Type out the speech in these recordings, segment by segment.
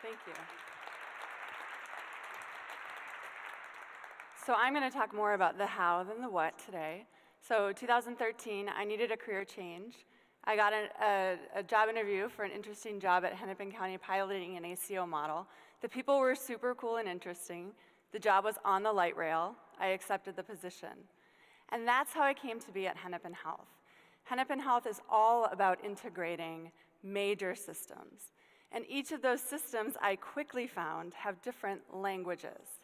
Thank you. So I'm going to talk more about the how than the what today. So 2013, I needed a career change. I got a job interview for an interesting job at Hennepin County piloting an ACO model. The people were super cool and interesting. The job was on the light rail. I accepted the position. And that's how I came to be at Hennepin Health. Hennepin Health is all about integrating major systems. And each of those systems, I quickly found, have different languages.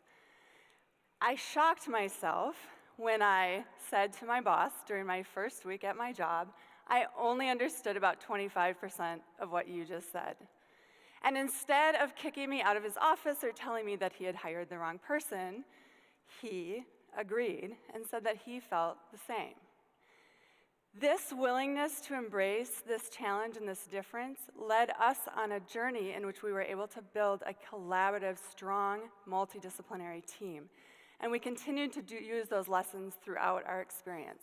I shocked myself when I said to my boss during my first week at my job, I only understood about 25% of what you just said. And instead of kicking me out of his office or telling me that he had hired the wrong person, he agreed and said that he felt the same. This willingness to embrace this challenge and this difference led us on a journey in which we were able to build a collaborative, strong, multidisciplinary team. And we continued to use those lessons throughout our experience.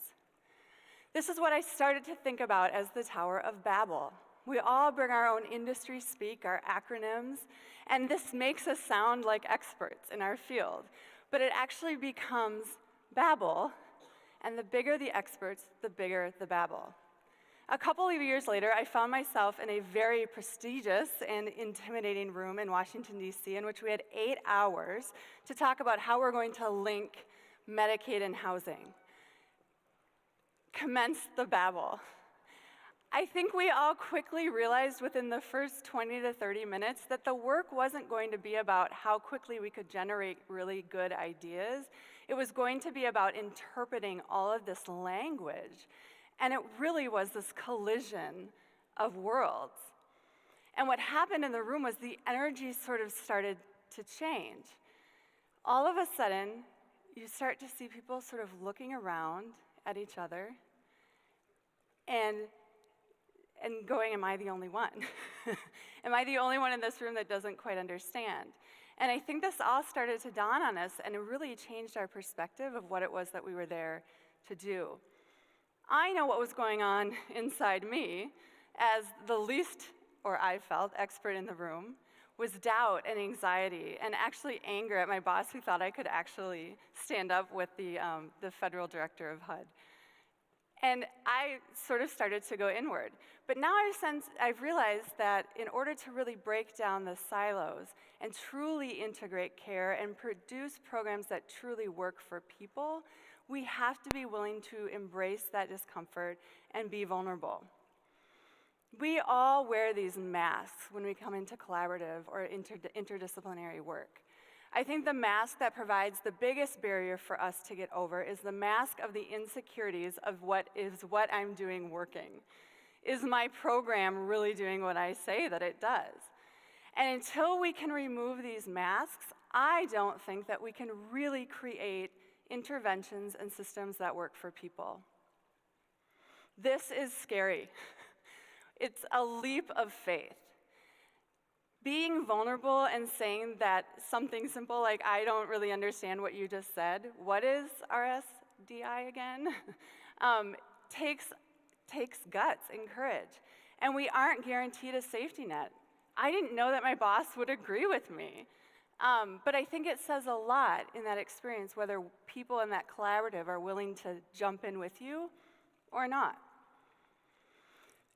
This is what I started to think about as the Tower of Babel. We all bring our own industry speak, our acronyms, and this makes us sound like experts in our field. But it actually becomes Babel, and the bigger the experts, the bigger the Babel. A couple of years later, I found myself in a very prestigious and intimidating room in Washington, D.C., in which we had 8 hours to talk about how we're going to link Medicaid and housing. Commence the Babel. I think we all quickly realized within the first 20 to 30 minutes that the work wasn't going to be about how quickly we could generate really good ideas. It was going to be about interpreting all of this language. And it really was this collision of worlds. And what happened in the room was the energy sort of started to change. All of a sudden, you start to see people sort of looking around at each other and going, am I the only one? Am I the only one in this room that doesn't quite understand? And I think this all started to dawn on us, and it really changed our perspective of what it was that we were there to do. I know what was going on inside me, as the least, or I felt, expert in the room, was doubt and anxiety, and actually anger at my boss who thought I could actually stand up with the federal director of HUD. And I sort of started to go inward. But now I've realized that in order to really break down the silos and truly integrate care and produce programs that truly work for people, we have to be willing to embrace that discomfort and be vulnerable. We all wear these masks when we come into collaborative or interdisciplinary work. I think the mask that provides the biggest barrier for us to get over is the mask of the insecurities of what I'm doing working. Is my program really doing what I say that it does? And until we can remove these masks, I don't think that we can really create interventions and systems that work for people. This is scary. It's a leap of faith. Being vulnerable and saying that something simple like, I don't really understand what you just said, what is RSDI again? Takes guts and courage. And we aren't guaranteed a safety net. I didn't know that my boss would agree with me. But I think it says a lot in that experience whether people in that collaborative are willing to jump in with you or not.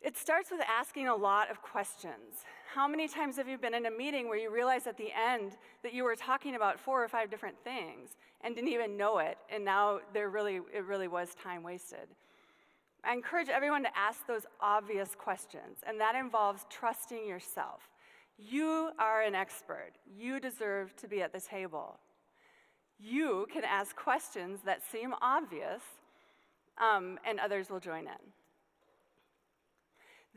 It starts with asking a lot of questions. How many times have you been in a meeting where you realized at the end that you were talking about 4 or 5 different things and didn't even know it, and now it really was time wasted? I encourage everyone to ask those obvious questions, and that involves trusting yourself. You are an expert. You deserve to be at the table. You can ask questions that seem obvious, and others will join in.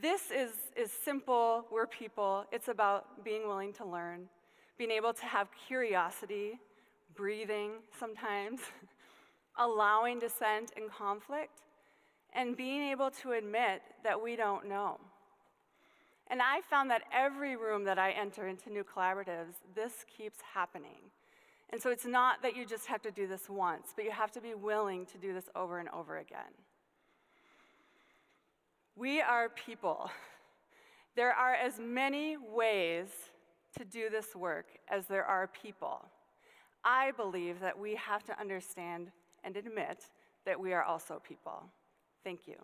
This is simple. We're people. It's about being willing to learn, being able to have curiosity, breathing sometimes, allowing dissent and conflict, and being able to admit that we don't know. And I found that every room that I enter into new collaboratives, this keeps happening. And so it's not that you just have to do this once, but you have to be willing to do this over and over again. We are people. There are as many ways to do this work as there are people. I believe that we have to understand and admit that we are also people. Thank you.